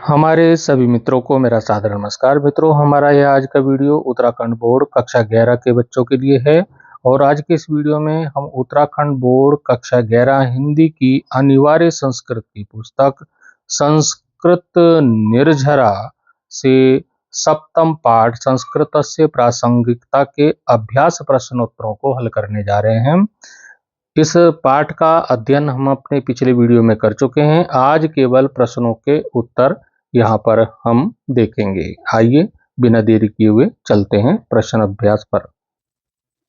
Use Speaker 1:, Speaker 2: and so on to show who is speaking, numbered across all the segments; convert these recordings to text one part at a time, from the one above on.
Speaker 1: हमारे सभी मित्रों को मेरा सादर नमस्कार। मित्रों, हमारा यह आज का वीडियो उत्तराखंड बोर्ड कक्षा 11 के बच्चों के लिए है और आज के इस वीडियो में हम उत्तराखंड बोर्ड कक्षा 11 हिंदी की अनिवार्य संस्कृत की पुस्तक संस्कृत निर्झरा से सप्तम पाठ संस्कृतस्य प्रासंगिकता के अभ्यास प्रश्नोत्तरों को हल करने जा रहे हैं। इस पाठ का अध्ययन हम अपने पिछले वीडियो में कर चुके हैं। आज केवल प्रश्नों के उत्तर यहाँ पर हम देखेंगे। आइए बिना देरी किए हुए चलते हैं प्रश्न अभ्यास पर।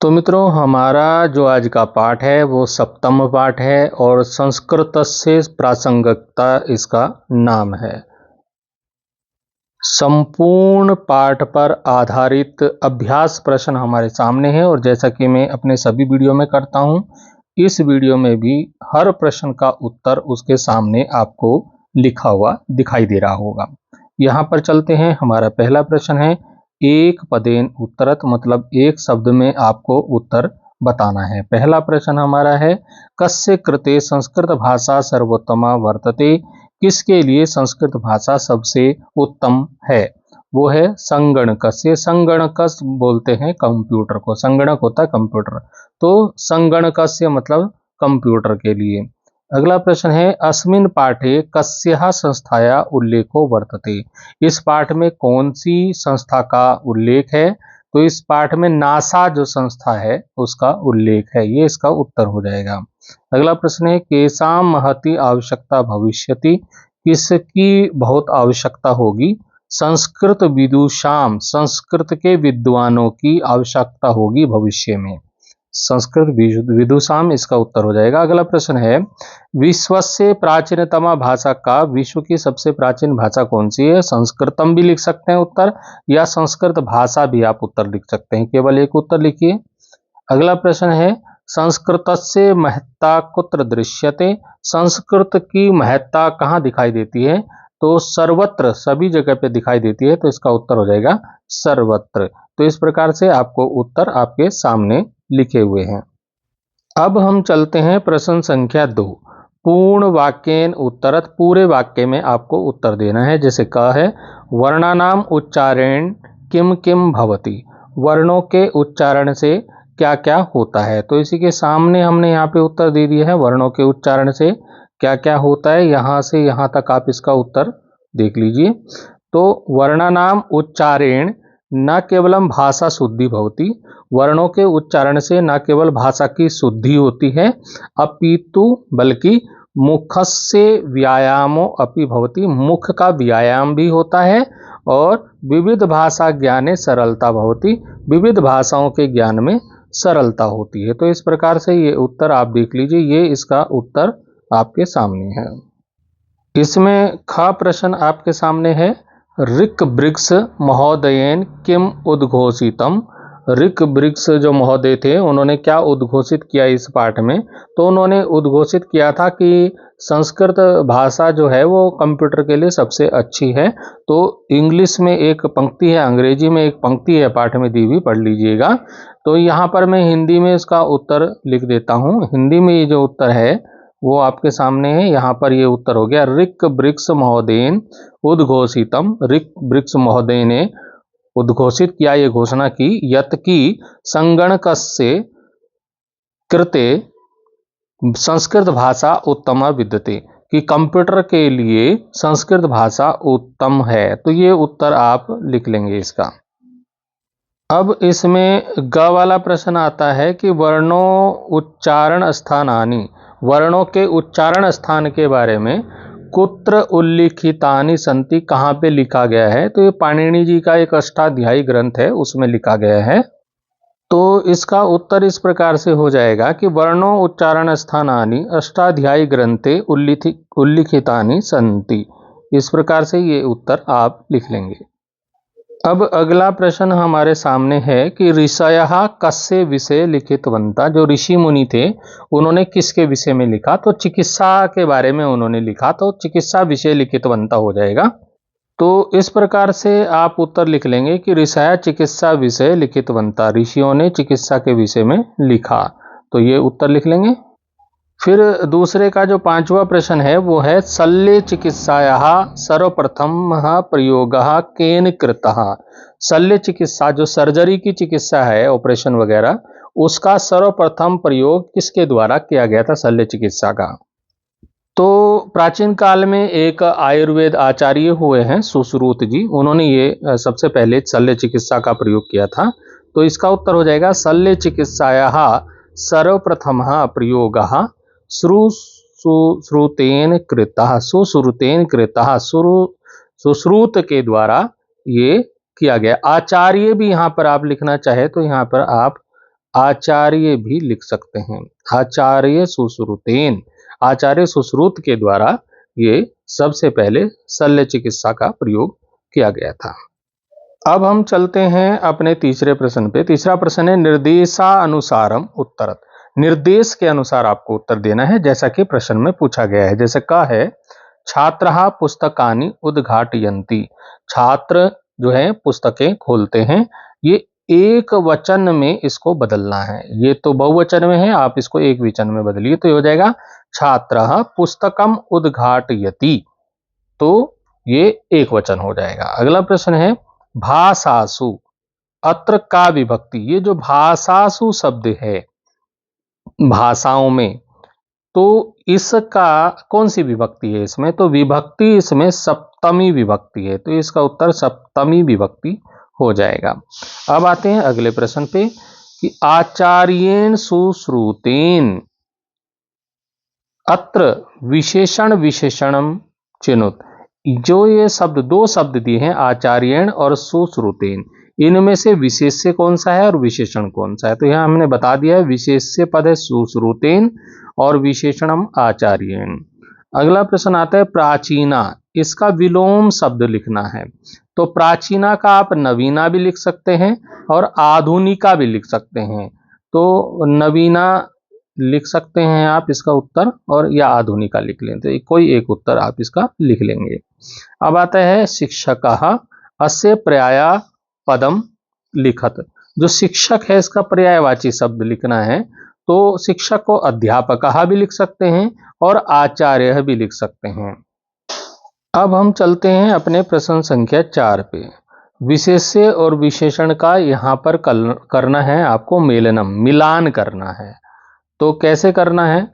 Speaker 1: तो मित्रों, हमारा जो आज का पाठ है वो सप्तम पाठ है और संस्कृत से प्रासंगिकता इसका नाम है। संपूर्ण पाठ पर आधारित अभ्यास प्रश्न हमारे सामने है और जैसा कि मैं अपने सभी वीडियो में करता हूं, इस वीडियो में भी हर प्रश्न का उत्तर उसके सामने आपको लिखा हुआ दिखाई दे रहा होगा। यहाँ पर चलते हैं। हमारा पहला प्रश्न है एक पदेन उत्तरत, मतलब एक शब्द में आपको उत्तर बताना है। पहला प्रश्न हमारा है कस्य कृते संस्कृत भाषा सर्वोत्तमा वर्तते, किसके लिए संस्कृत भाषा सबसे उत्तम है। वो है संगणकस्य। संगणकस बोलते हैं कंप्यूटर को, संगणक होता है कंप्यूटर, तो संगणकस्य मतलब कंप्यूटर के लिए। अगला प्रश्न है अस्मिन् पाठे कस्याः संस्थाया उल्लेखो वर्तते, इस पाठ में कौन सी संस्था का उल्लेख है। तो इस पाठ में नासा जो संस्था है उसका उल्लेख है, ये इसका उत्तर हो जाएगा। अगला प्रश्न है केसाम महति आवश्यकता भविष्यति, किसकी बहुत आवश्यकता होगी। संस्कृत विदुषाम, संस्कृत के विद्वानों की आवश्यकता होगी भविष्य में। संस्कृत विदुषाम इसका उत्तर हो जाएगा। अगला प्रश्न है विश्व से प्राचीनतमा भाषा का, विश्व की सबसे प्राचीन भाषा कौन सी है। संस्कृतम भी लिख सकते हैं उत्तर, या संस्कृत भाषा भी आप उत्तर लिख सकते हैं, केवल एक उत्तर लिखिए। अगला प्रश्न है संस्कृतस्य महत्ता कुत्र दृश्यते, संस्कृत की महत्ता कहाँ दिखाई देती है। तो सर्वत्र, सभी जगह पे दिखाई देती है, तो इसका उत्तर हो जाएगा सर्वत्र। तो इस प्रकार से आपको उत्तर आपके सामने लिखे हुए हैं। अब हम चलते हैं प्रश्न संख्या 2। पूर्ण वाक्येन उत्तरत, पूरे वाक्य में आपको उत्तर देना है। जैसे क है वर्णानाम उच्चारण किम किम भवति, वर्णों के उच्चारण से क्या क्या होता है। तो इसी के सामने हमने यहाँ पे उत्तर दे दिया है, वर्णों के उच्चारण से क्या क्या होता है। यहाँ से यहाँ तक आप इसका उत्तर देख लीजिए। तो वर्णानाम उच्चारण न केवलम भाषा शुद्धि भवति, वर्णों के उच्चारण से न केवल भाषा की शुद्धि होती है, अपितु बल्कि मुखस्य व्यायामो अपि भवति, मुख का व्यायाम भी होता है। और विविध भाषा ज्ञाने सरलता भवति, विविध भाषाओं के ज्ञान में सरलता होती है। तो इस प्रकार से ये उत्तर आप देख लीजिए, ये इसका उत्तर आपके सामने है। इसमें ख प्रश्न आपके सामने है ऋक ब्रिक्स महोदयन किम उद्घोषितम, ऋक ब्रिक्स जो महोदय थे उन्होंने क्या उद्घोषित किया इस पाठ में। तो उन्होंने उद्घोषित किया था कि संस्कृत भाषा जो है वो कंप्यूटर के लिए सबसे अच्छी है। तो इंग्लिश में एक पंक्ति है, अंग्रेजी में एक पंक्ति है, पाठ में दी हुई, पढ़ लीजिएगा। तो यहाँ पर मैं हिंदी में इसका उत्तर लिख देता हूँ। हिंदी में ये जो उत्तर है वो आपके सामने है। यहाँ पर ये उत्तर हो गया ऋक ब्रिक्स महोदयन उद्घोषितम, ऋक ब्रिक्स महोदय ने उद्घोषित किया, ये घोषणा की, यत की संगणकस्य कृते संस्कृत भाषा उत्तम विद्यते, कि कंप्यूटर के लिए संस्कृत भाषा उत्तम है। तो ये उत्तर आप लिख लेंगे इसका। अब इसमें ग वाला प्रश्न आता है कि वर्णों उच्चारण स्थानानि, वर्णों के उच्चारण स्थान के बारे में कुत्र उल्लिखितानि संति, कहाँ पे लिखा गया है। तो ये पाणिनि जी का एक अष्टाध्यायी ग्रंथ है, उसमें लिखा गया है। तो इसका उत्तर इस प्रकार से हो जाएगा कि वर्णों उच्चारण स्थानानि अष्टाध्यायी ग्रंथे उल्लिखितानि संति, इस प्रकार से ये उत्तर आप लिख लेंगे। अब अगला प्रश्न हमारे सामने है कि ऋषयः कस्य विषय लिखितवन्तः, जो ऋषि मुनि थे उन्होंने किसके विषय में लिखा। तो चिकित्सा के बारे में उन्होंने लिखा, तो चिकित्सा विषय लिखितवन्तः हो जाएगा। तो इस प्रकार से आप उत्तर लिख लेंगे कि ऋषय चिकित्सा विषय लिखितवन्तः, ऋषियों ने चिकित्सा के विषय में लिखा। तो ये उत्तर लिख लेंगे। फिर दूसरे का जो पांचवा प्रश्न है वो है शल्य चिकित्सायाः सर्वप्रथमः प्रयोगः केन कृतः। शल्य चिकित्सा जो सर्जरी की चिकित्सा है, ऑपरेशन वगैरह, उसका सर्वप्रथम प्रयोग किसके द्वारा किया गया था शल्य चिकित्सा का। तो प्राचीन काल में एक आयुर्वेद आचार्य हुए हैं सुश्रुत जी, उन्होंने ये सबसे पहले शल्य चिकित्सा का प्रयोग किया था। तो इसका उत्तर हो जाएगा शल्य चिकित्सायाः सर्वप्रथमः प्रयोगः सुश्रुतेन कृतः। सुश्रुतेन कृतः, सुश्रुत के द्वारा ये किया गया। आचार्य भी यहाँ पर आप लिखना चाहे तो यहाँ पर आप आचार्य भी लिख सकते हैं। आचार्य सुश्रुतेन, आचार्य सुश्रुत के द्वारा ये सबसे पहले शल्य चिकित्सा का प्रयोग किया गया था। अब हम चलते हैं अपने तीसरे प्रश्न पे। तीसरा प्रश्न है निर्देशानुसारम उत्तरत। निर्देश के अनुसार आपको उत्तर देना है जैसा कि प्रश्न में पूछा गया है। जैसे का है छात्रः पुस्तकानि उद्घाटयन्ति। छात्र जो है पुस्तकें खोलते हैं। ये एक वचन में इसको बदलना है। ये तो बहुवचन में है, आप इसको एक वचन में बदलिए तो ये हो जाएगा छात्रः पुस्तकम उद्घाटयति। तो ये एक वचन हो जाएगा। अगला प्रश्न है भाषासु। अत्र का विभक्ति, ये जो भाषासु शब्द है भाषाओं में, तो इसका कौन सी विभक्ति है इसमें, तो विभक्ति इसमें सप्तमी विभक्ति है। तो इसका उत्तर सप्तमी विभक्ति हो जाएगा। अब आते हैं अगले प्रश्न पे कि आचार्येण सुश्रुतेन। अत्र विशेषण विशेषणम चिनुत। जो ये शब्द दो शब्द दिए हैं आचार्येण और सुश्रुतेन, इनमें से विशेष्य कौन सा है और विशेषण कौन सा है। तो यहां हमने बता दिया है विशेष्य पद है सुश्रुतेन और विशेषणम आचार्येण। अगला प्रश्न आता है प्राचीना। इसका विलोम शब्द लिखना है। तो प्राचीना का आप नवीना भी लिख सकते हैं और आधुनिका भी लिख सकते हैं। तो नवीना लिख सकते हैं आप इसका उत्तर, और या आधुनिका लिख लें, तो कोई एक उत्तर आप इसका लिख लेंगे। अब आता है शिक्षकः अस्य पर्याय पदम लिखत। जो शिक्षक है इसका पर्यायवाची शब्द लिखना है। तो शिक्षक को अध्यापकः भी लिख सकते हैं और आचार्य भी लिख सकते हैं। अब हम चलते हैं अपने प्रश्न संख्या 4 पे। विशेष्य और विशेषण का यहाँ पर करना है आपको मेलनम, मिलान करना है। तो कैसे करना है,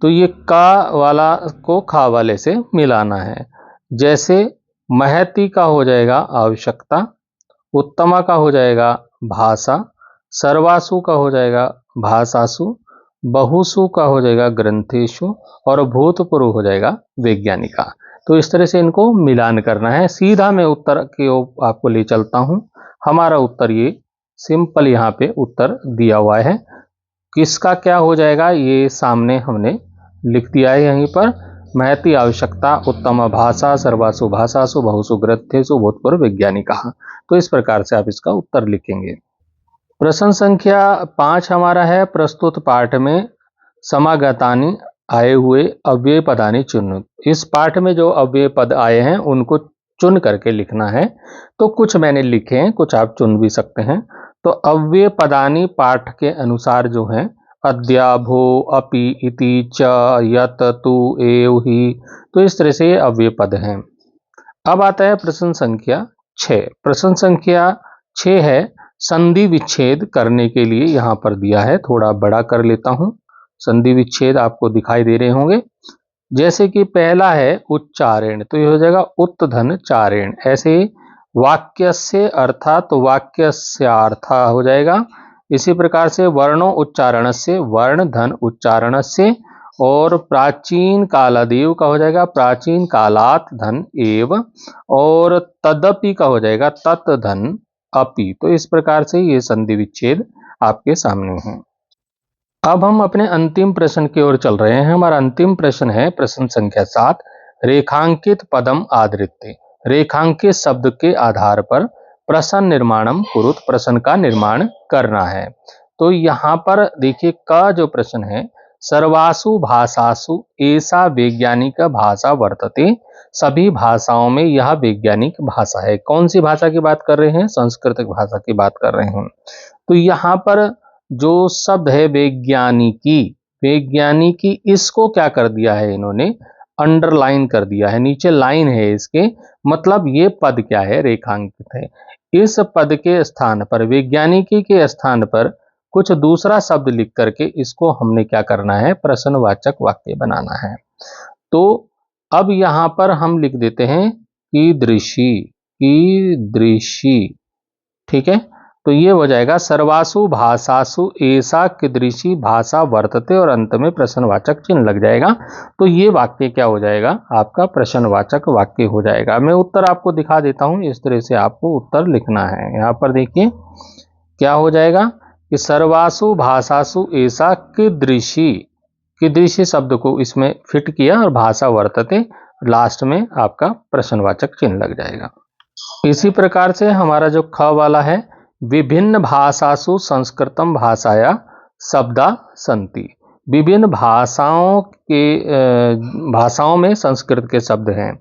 Speaker 1: तो ये का वाला को खा वाले से मिलाना है। जैसे महती का हो जाएगा आवश्यकता, उत्तमा का हो जाएगा भाषा, सर्वासु का हो जाएगा भाषासु, बहुसु का हो जाएगा ग्रंथेषु और भूतपूर्व हो जाएगा वैज्ञानिका। तो इस तरह से इनको मिलान करना है। सीधा मैं उत्तर की ओर आपको ले चलता हूं। हमारा उत्तर ये सिंपल यहाँ पे उत्तर दिया हुआ है। किसका क्या हो जाएगा ये सामने हमने लिख दिया है यहीं पर। महती आवश्यकता, उत्तम भाषा, सर्वासु भाषासु, बहुसु ग्रंथेषु, भूतपूर्व वैज्ञानिका। तो इस प्रकार से आप इसका उत्तर लिखेंगे। प्रश्न संख्या 5 हमारा है प्रस्तुत पाठ में समागतानि आए हुए अव्यय पदानि चुन। इस पाठ में जो अव्यय पद आए हैं उनको चुन करके लिखना है। तो कुछ मैंने लिखे हैं, कुछ आप चुन भी सकते हैं। तो अव्यय पदानि पाठ के अनुसार जो है अद्या, भो, अपि, इति, च, यत, तु, एव, ही। तो इस तरह से ये अव्यय पद हैं। अब आता है प्रश्न संख्या 6। प्रश्न संख्या 6 है संधि विच्छेद करने के लिए यहाँ पर दिया है। थोड़ा बड़ा कर लेता हूं। संधि विच्छेद आपको दिखाई दे रहे होंगे। जैसे कि पहला है उच्चारण, तो ये हो जाएगा उत्धन चारेण। ऐसे वाक्यस्य अर्थात वाक्यस्यार्थ हो जाएगा। इसी प्रकार से वर्णों उच्चारण से वर्ण धन उच्चारण से, और प्राचीन कालादेव का हो जाएगा प्राचीन कालात धन एव, और तदपि का हो जाएगा तत् धन अपि। तो इस प्रकार से ये संधि विच्छेद आपके सामने है। अब हम अपने अंतिम प्रश्न की ओर चल रहे हैं। हमारा अंतिम प्रश्न है प्रश्न संख्या 7। रेखांकित पदम आधृत्य। रेखांकित शब्द के आधार पर प्रश्न निर्माणम कुरुत, प्रश्न का निर्माण करना है। तो यहाँ पर देखिए का जो प्रश्न है सर्वासु भाषासु ऐसा वैज्ञानिक भाषा वर्तते। सभी भाषाओं में यह वैज्ञानिक भाषा है। कौन सी भाषा की बात कर रहे हैं, संस्कृत भाषा की बात कर रहे हैं। तो यहाँ पर जो शब्द है वैज्ञानिकी, वैज्ञानिकी, इसको क्या कर दिया है इन्होंने, अंडरलाइन कर दिया है, नीचे लाइन है इसके, मतलब ये पद क्या है, रेखांकित है। इस पद के स्थान पर, वैज्ञानिकी के स्थान पर कुछ दूसरा शब्द लिख करके इसको हमने क्या करना है, प्रश्नवाचक वाक्य बनाना है। तो अब यहां पर हम लिख देते हैं कीदृशी, कीदृशी, ठीक है। तो ये हो जाएगा सर्वासु भाषासु ऐसा कीदृशी भाषा वर्तते, और अंत में प्रश्नवाचक चिन्ह लग जाएगा। तो ये वाक्य क्या हो जाएगा, आपका प्रश्नवाचक वाक्य हो जाएगा। मैं उत्तर आपको दिखा देता हूं, इस तरह से आपको उत्तर लिखना है। यहां पर देखिए क्या हो जाएगा कि सर्वासु भाषासु ऐसा कीदृशी, कीदृशी शब्द को इसमें फिट किया और भाषा वर्तते, लास्ट में आपका प्रश्नवाचक चिन्ह लग जाएगा। इसी प्रकार से हमारा जो ख वाला है, विभिन्न भाषासु संस्कृतम भाषाया शब्दा संति, विभिन्न भाषाओं में संस्कृत के शब्द हैं।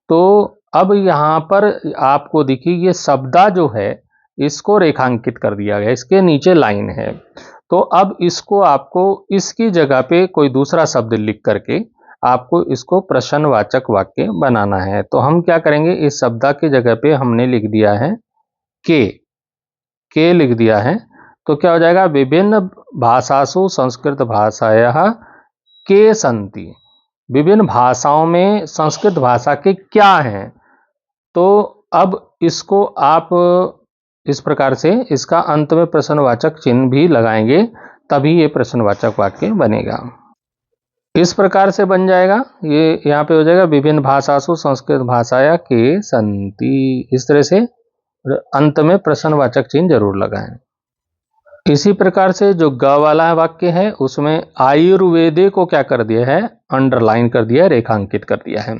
Speaker 1: तो अब यहाँ पर आपको देखिए ये शब्दा जो है इसको रेखांकित कर दिया गया, इसके नीचे लाइन है। तो अब इसको आपको इसकी जगह पे कोई दूसरा शब्द लिख करके आपको इसको प्रश्नवाचक वाक्य बनाना है। तो हम क्या करेंगे, इस शब्द की जगह पे हमने लिख दिया है के लिख दिया है। तो क्या हो जाएगा, विभिन्न भाषासु संस्कृत भाषाया के संति, विभिन्न भाषाओं में संस्कृत भाषा के क्या हैं। तो अब इसको आप इस प्रकार से इसका अंत में प्रश्नवाचक चिन्ह भी लगाएंगे, तभी ये प्रश्नवाचक वाक्य बनेगा। इस प्रकार से बन जाएगा, ये यहाँ पे हो जाएगा विभिन्न भाषासु संस्कृत भाषाया के संति, इस तरह से अंत में प्रश्नवाचक चिन्ह जरूर लगाएं। इसी प्रकार से जो ग वाला वाक्य है उसमें आयुर्वेदे को क्या कर दिया है, अंडरलाइन कर दिया है, रेखांकित कर दिया है।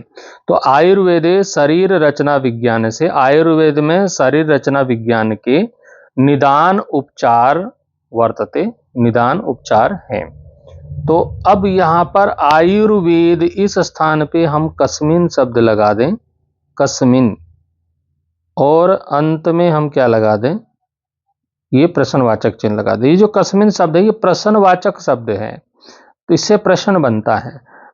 Speaker 1: तो आयुर्वेदे शरीर रचना विज्ञान से, आयुर्वेद में शरीर रचना विज्ञान के निदान उपचार वर्तते, निदान उपचार है। तो अब यहां पर आयुर्वेद इस स्थान पे हम कस्मिन शब्द लगा दें, कस्मिन, और अंत में हम क्या लगा दें, ये प्रश्नवाचक चिन्ह लगा दें। ये जो कस्मिन शब्द है ये प्रश्नवाचक शब्द है, तो इससे प्रश्न बनता है।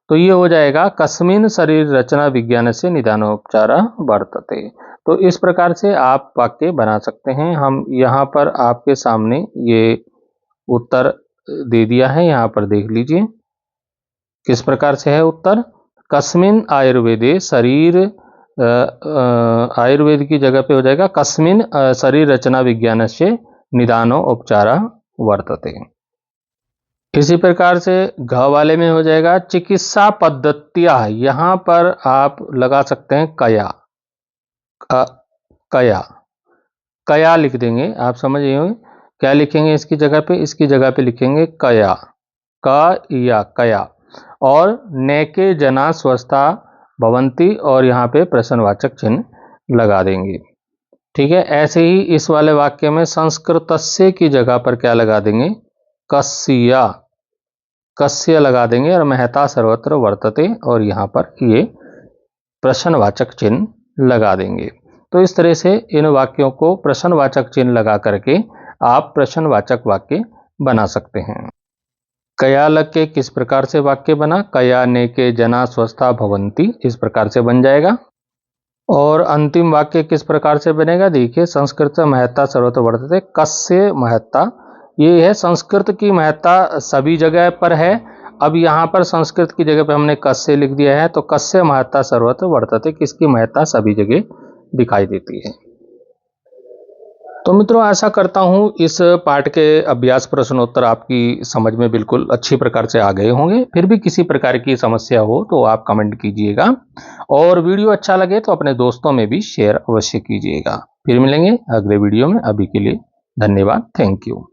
Speaker 1: तो ये हो जाएगा कस्मिन शरीर रचना विज्ञान से निदानोपचार वर्तते। तो इस प्रकार से आप वाक्य बना सकते हैं। हम यहाँ पर आपके सामने ये उत्तर दे दिया है, यहाँ पर देख लीजिए किस प्रकार से है उत्तर। कस्मिन आयुर्वेदे शरीर, आयुर्वेद की जगह पे हो जाएगा कस्मिन शरीर रचना विज्ञान से निदानो उपचारा वर्तते। इसी प्रकार से घ वाले में हो जाएगा चिकित्सा पद्धतियां, यहां पर आप लगा सकते हैं कया, कया, कया लिख देंगे, आप समझ गए होंगे। क्या लिखेंगे इसकी जगह पे, इसकी जगह पे लिखेंगे कया, क या कया, और नैके जना स्वस्था भवंती, और यहाँ पे प्रश्नवाचक चिन्ह लगा देंगे। ठीक है, ऐसे ही इस वाले वाक्य में संस्कृतस्य की जगह पर क्या लगा देंगे, कस्या, कस्य लगा देंगे, और महता सर्वत्र वर्तते, और यहाँ पर ये प्रश्नवाचक चिन्ह लगा देंगे। तो इस तरह से इन वाक्यों को प्रश्नवाचक चिन्ह लगा करके आप प्रश्नवाचक वाक्य बना सकते हैं। कया लग के किस प्रकार से वाक्य बना, कया नेके जना स्वस्था भवंती, इस प्रकार से बन जाएगा। और अंतिम वाक्य किस प्रकार से बनेगा, देखिए संस्कृत महत्ता सर्वत्र वर्तते, कस्य महत्ता, ये है संस्कृत की महत्ता सभी जगह पर है। अब यहाँ पर संस्कृत की जगह पे हमने कस्य लिख दिया है, तो कस्य महत्ता सर्वत्र वर्तते, किसकी महत्ता सभी जगह दिखाई देती है। तो मित्रों आशा करता हूँ इस पाठ के अभ्यास प्रश्नोत्तर आपकी समझ में बिल्कुल अच्छी प्रकार से आ गए होंगे। फिर भी किसी प्रकार की समस्या हो तो आप कमेंट कीजिएगा, और वीडियो अच्छा लगे तो अपने दोस्तों में भी शेयर अवश्य कीजिएगा। फिर मिलेंगे अगले वीडियो में, अभी के लिए धन्यवाद, थैंक यू।